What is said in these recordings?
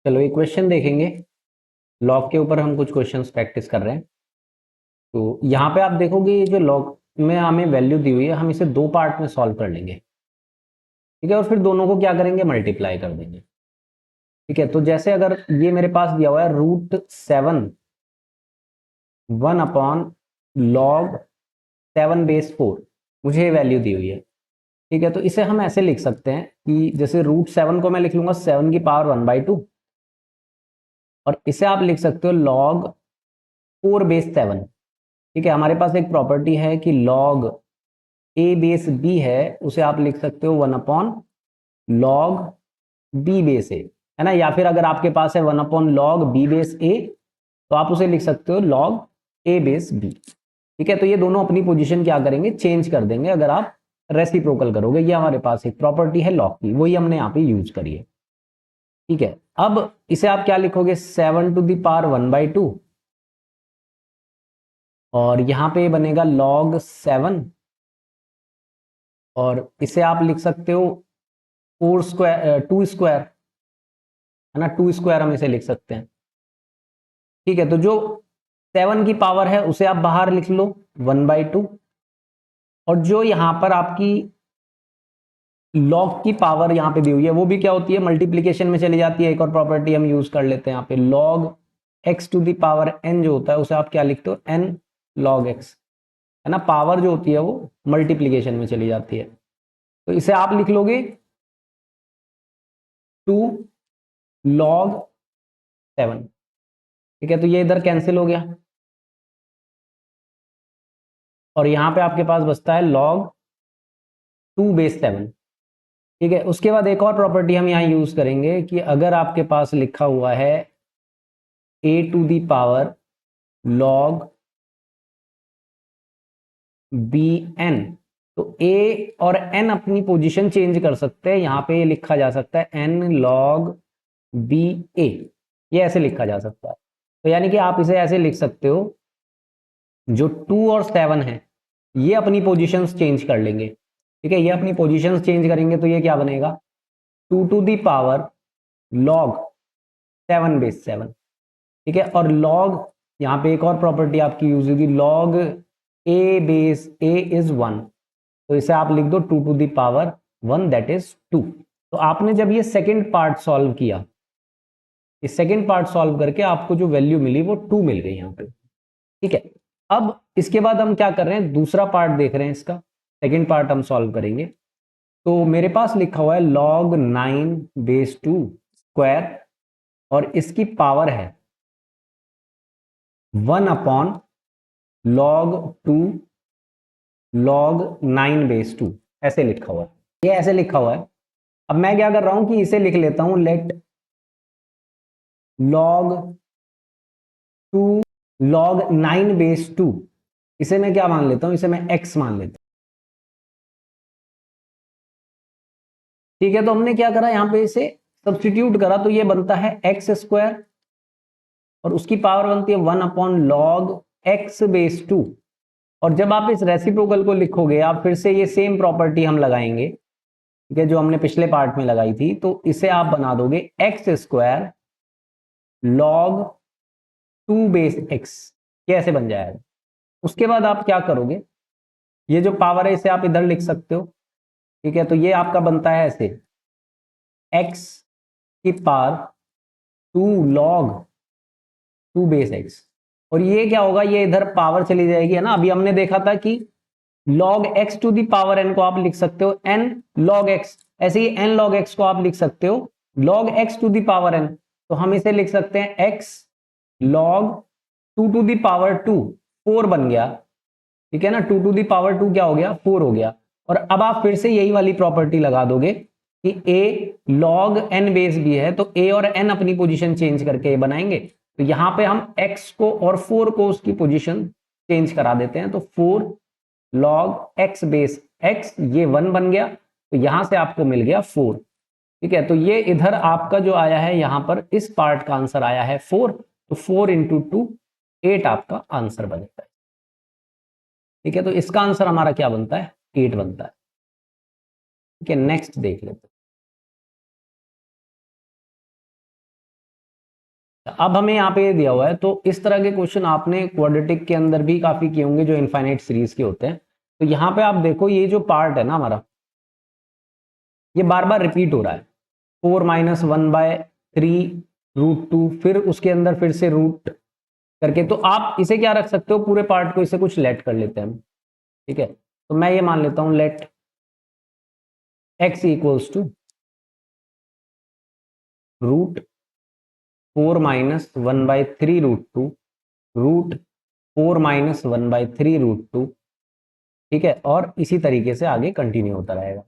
चलो एक क्वेश्चन देखेंगे। लॉग के ऊपर हम कुछ क्वेश्चंस प्रैक्टिस कर रहे हैं। तो यहाँ पे आप देखोगे ये जो लॉग में हमें वैल्यू दी हुई है, हम इसे दो पार्ट में सॉल्व कर लेंगे। ठीक है, और फिर दोनों को क्या करेंगे, मल्टीप्लाई कर देंगे। ठीक है, तो जैसे अगर ये मेरे पास दिया हुआ है √7 1/log 7 बेस 4, मुझे ये वैल्यू दी हुई है। ठीक है, तो इसे हम ऐसे लिख सकते हैं कि जैसे √7 को मैं लिख लूंगा 7 की पावर 1/2, और इसे आप लिख सकते हो log 4 बेस 7। ठीक है, हमारे पास एक प्रॉपर्टी है कि log a बेस b है, उसे आप लिख सकते हो 1/log b बेस a, है ना। या फिर अगर आपके पास है 1/log b बेस a, तो आप उसे लिख सकते हो log a बेस b। ठीक है, तो ये दोनों अपनी पोजीशन क्या करेंगे, चेंज कर देंगे अगर आप रेसिप्रोकल करोगे। ये हमारे पास एक प्रॉपर्टी है log की, वही हमने यहाँ पे यूज करी है। ठीक है, अब इसे आप क्या लिखोगे, 7 to the power 1/2, और यहाँ पे बनेगा log 7, और इसे आप लिख सकते हो 2 स्क्वायर, है ना। 2 स्क्वायर हम इसे लिख सकते हैं। ठीक है, तो जो 7 की पावर है उसे आप बाहर लिख लो 1/2, और जो यहाँ पर आपकी लॉग की पावर यहाँ पे दी हुई है वो भी क्या होती है, मल्टीप्लीकेशन में चली जाती है। एक और प्रॉपर्टी हम यूज कर लेते हैं यहाँ पे, log x⁴n जो होता है उसे आप क्या लिखते हो, n log x, है ना। पावर जो होती है वो मल्टीप्लीकेशन में चली जाती है, तो इसे आप लिख लोगे 2 log 7। ठीक है, तो ये इधर कैंसिल हो गया, और यहां पे आपके पास बचता है log 2 बेस 7। ठीक है, उसके बाद एक और प्रॉपर्टी हम यहाँ यूज करेंगे कि अगर आपके पास लिखा हुआ है a⁴log bn, तो a और n अपनी पोजीशन चेंज कर सकते हैं। यहाँ पे लिखा जा सकता है n log ba, ये ऐसे लिखा जा सकता है। तो यानी कि आप इसे ऐसे लिख सकते हो, जो 2 और 7 है ये अपनी पोजीशंस चेंज कर लेंगे। ठीक है, ये अपनी पोजीशंस चेंज करेंगे, तो ये क्या बनेगा, 2 to the power log 7 base 7। ठीक है, और log, यहाँ पे एक और प्रॉपर्टी आपकी यूज होगी, log a base a is 1, तो इसे आप लिख दो 2 to the power 1, that is 2। तो आपने जब ये सेकेंड पार्ट सॉल्व किया, इस सेकेंड पार्ट सॉल्व करके आपको जो वैल्यू मिली वो 2 मिल गई यहाँ पे। ठीक है, अब इसके बाद हम क्या कर रहे हैं, दूसरा पार्ट देख रहे हैं इसका, सेकेंड पार्ट हम सॉल्व करेंगे। तो मेरे पास लिखा हुआ है log 9 बेस 2 स्क्वायर, और इसकी पावर है 1/log 2 log 9 बेस 2, ऐसे लिखा हुआ है, ये ऐसे लिखा हुआ है। अब मैं क्या कर रहा हूं कि इसे लिख लेता हूं, लेट log 2 log 9 बेस 2, इसे मैं क्या मान लेता हूं, इसे मैं x मान लेता हूं। ठीक है, तो हमने क्या करा, यहां पे इसे सब्स्टिट्यूट करा, तो ये बनता है x², और उसकी पावर बनती है 1/log x बेस 2। और जब आप इस रेसिप्रोकल को लिखोगे, आप फिर से ये सेम प्रॉपर्टी हम लगाएंगे, ठीक है, जो हमने पिछले पार्ट में लगाई थी। तो इसे आप बना दोगे x² log 2 बेस x, ये ऐसे बन जाएगा। उसके बाद आप क्या करोगे, ये जो पावर है इसे आप इधर लिख सकते हो। ठीक है, तो ये आपका बनता है ऐसे, x की पावर 2 log 2 बेस x, और ये क्या होगा, ये इधर पावर चली जाएगी, है ना। अभी हमने देखा था कि log x⁴n को आप लिख सकते हो n log x, ऐसे ही n log x को आप लिख सकते हो log x⁴n। तो हम इसे लिख सकते हैं x log 2 4 बन गया। ठीक है ना, 2 क्या हो गया, 4 हो गया। और अब आप फिर से यही वाली प्रॉपर्टी लगा दोगे कि a log n base b है, तो a और n अपनी पोजीशन चेंज करके बनाएंगे। तो यहां पे हम x को और 4 को उसकी पोजीशन चेंज करा देते हैं, तो 4 log x बेस x, ये 1 बन गया, तो यहां से आपको मिल गया 4। ठीक है, तो ये इधर आपका जो आया है, यहां पर इस पार्ट का आंसर आया है 4, तो 4 × 2 8 आपका आंसर बनता है। ठीक है, तो इसका आंसर हमारा क्या बनता है, 8 बनता है। ठीक है, नेक्स्ट देख लेते हैं। अब हमें यहाँ पे ये दिया हुआ है, तो इस तरह के क्वेश्चन आपने क्वाड्रेटिक के अंदर भी काफी किए होंगे जो इनफाइनाइट सीरीज के होते हैं। तो यहाँ पे आप देखो ये जो पार्ट है ना हमारा, ये बार बार रिपीट हो रहा है, 4-1/3√2, फिर उसके अंदर फिर से रूट करके। तो आप इसे क्या रख सकते हो, पूरे पार्ट को इसे कुछ लेट कर लेते हैं हम, ठीक है। तो मैं ये मान लेता हूं लेट x इक्वल्स टू √4-1/3√2 √4-1/3√2, ठीक है। और इसी तरीके से आगे कंटिन्यू होता रहेगा।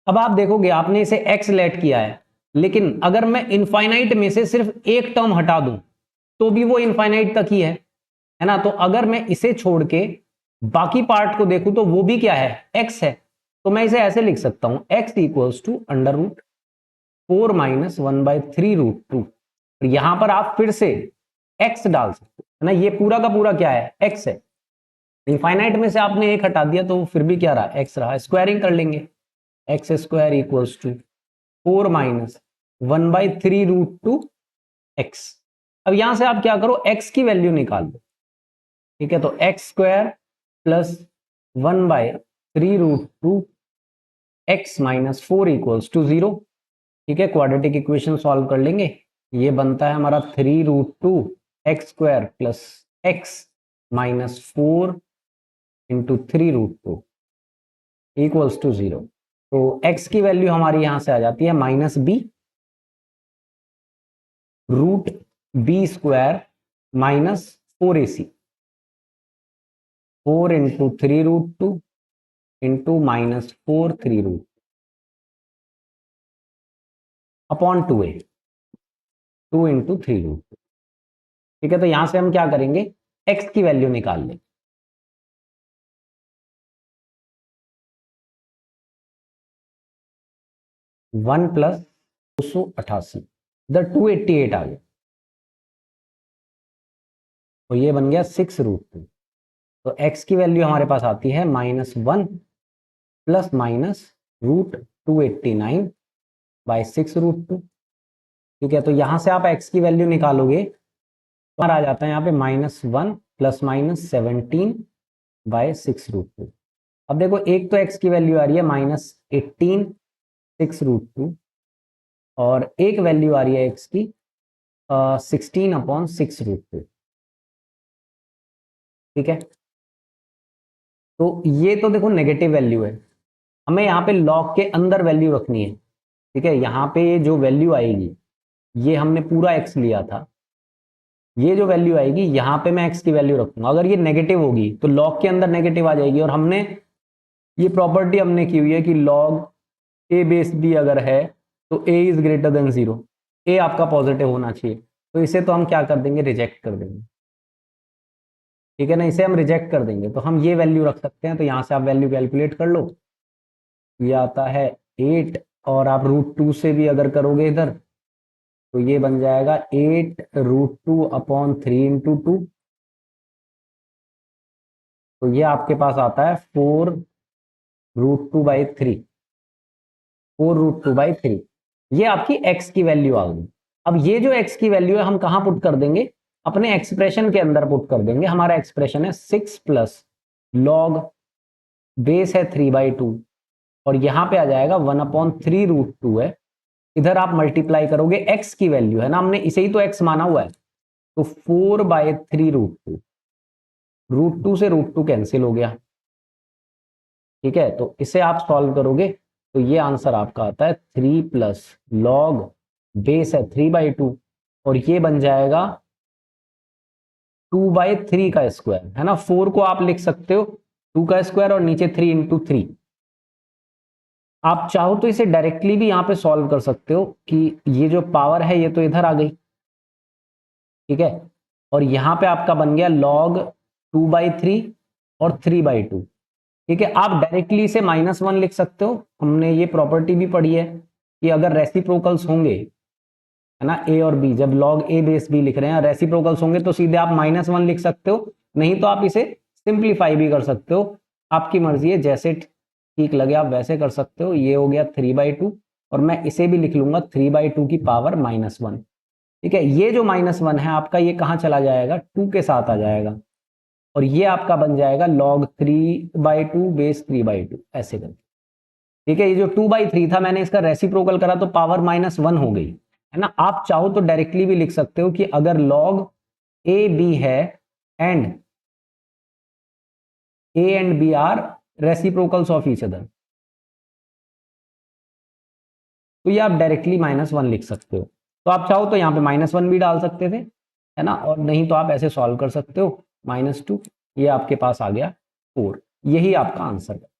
अब आप देखोगे आपने इसे x लेट किया है, लेकिन अगर मैं इनफाइनाइट में से सिर्फ एक टर्म हटा दूं तो भी वो इनफाइनाइट तक ही है ना। तो अगर मैं इसे छोड़ के बाकी पार्ट को देखूं तो वो भी क्या है, x है। तो मैं इसे ऐसे लिख सकता हूं x इक्वल्स टू √4-1/3√2। यहां पर आप फिर से x डाल सकते हो ना, ये पूरा का पूरा क्या है, x है। इनफाइनाइट में से आपने एक हटा दिया तो फिर भी क्या रहा, x रहा। स्क्वायरिंग कर लेंगे, x square equals to 4-1/3√2 x। अब यहां से आप क्या करो, x की वैल्यू निकाल लो, ठीक है। तो x square plus 1/3√2 x minus 4 equals to 0, ठीक है। क्वाड्रेटिक इक्वेशन सॉल्व कर लेंगे, ये बनता है हमारा 3√2 x square plus x minus 4 into 3√2 equals to 0। तो x की वैल्यू हमारी यहां से आ जाती है -b √b square minus 4ac, 4 into 3√2 into -4 3√2 upon 2a, 2 into 3√2, ठीक है। तो यहां से हम क्या करेंगे, x की वैल्यू निकाल लेंगे। 1 प्लस 288 इधर 288 आ गया, तो ये बन गया 6√2। तो x की वैल्यू हमारे पास आती है -1 प्लस माइनस √289/6√2, ठीक है। तो यहां से आप x की वैल्यू निकालोगे तो आ जाता है यहाँ पे -1 प्लस माइनस 17/6√2। अब देखो एक तो x की वैल्यू आ रही है -18/6√2 और एक वैल्यू आ रही है x की 16/6√2, ठीक है। तो ये तो देखो नेगेटिव वैल्यू है, हमें यहाँ पे लॉग के अंदर वैल्यू रखनी है, ठीक है। यहाँ पे जो वैल्यू आएगी, ये हमने पूरा x लिया था, ये जो वैल्यू आएगी यहाँ पे मैं x की वैल्यू रखूंगा। अगर ये नेगेटिव होगी तो लॉग के अंदर नेगेटिव आ जाएगी, और हमने ये प्रॉपर्टी हमने की हुई है कि लॉग a बेस b अगर है तो a is greater than 0, a आपका पॉजिटिव होना चाहिए। तो इसे तो हम क्या कर देंगे, रिजेक्ट कर देंगे, ठीक है ना। इसे हम रिजेक्ट कर देंगे तो हम ये वैल्यू रख सकते हैं। तो यहां से आप वैल्यू कैलकुलेट कर लो, ये आता है 8, और आप √2 से भी अगर करोगे इधर तो ये बन जाएगा 8√2/3 इंटू 2। तो ये आपके पास आता है 4√2/3, 4√2/3। ये आपकी x की वैल्यू आ गई। अब ये जो x की वैल्यू है हम कहां पुट कर देंगे, अपने एक्सप्रेशन के अंदर पुट कर देंगे। हमारा एक्सप्रेशन है 6 प्लस लॉग बेस है 3/2, और यहां पे आ जाएगा 1/3√2 है। इधर आप मल्टीप्लाई करोगे, x की वैल्यू है ना, हमने इसे ही तो x माना हुआ है, तो 4/3√2, √2 से √2 कैंसिल हो गया, ठीक है। तो इसे आप सॉल्व करोगे तो ये आंसर आपका आता है 3 प्लस लॉग बेस है 3/2, और ये बन जाएगा 2/3 का स्क्वायर, है ना। 4 को आप लिख सकते हो 2 का स्क्वायर और नीचे 3 इंटू 3। आप चाहो तो इसे डायरेक्टली भी यहां पे सॉल्व कर सकते हो कि ये जो पावर है ये तो इधर आ गई, ठीक है। और यहां पे आपका बन गया लॉग 2/3 और 3/2, ठीक है। आप डायरेक्टली इसे -1 लिख सकते हो, हमने ये प्रॉपर्टी भी पढ़ी है कि अगर रेसिप्रोकल्स होंगे, है ना, ए और बी, जब लॉग ए बेस बी लिख रहे हैं रेसिप्रोकल्स होंगे तो सीधे आप -1 लिख सकते हो, नहीं तो आप इसे सिंप्लीफाई भी कर सकते हो, आपकी मर्जी है, जैसे ठीक लगे आप वैसे कर सकते हो। ये हो गया 3/2, और मैं इसे भी लिख लूंगा 3/2 की पावर -1, ठीक है, ये जो -1 है आपका, ये कहाँ चला जाएगा, 2 के साथ आ जाएगा, और ये आपका बन जाएगा log 3/2 बेस 3/2 ऐसे करके। ठीक है, ये जो 2/3 था मैंने इसका रेसिप्रोकल करा तो पावर -1 हो गई, है ना। आप चाहो तो डायरेक्टली भी लिख सकते हो कि अगर log a b है and a and b are reciprocals of each other, तो ये आप डायरेक्टली -1 लिख सकते हो। तो आप चाहो तो यहाँ पे -1 भी डाल सकते थे, है ना, और नहीं तो आप ऐसे सॉल्व कर सकते हो, -2, ये आपके पास आ गया 4, यही आपका आंसर है।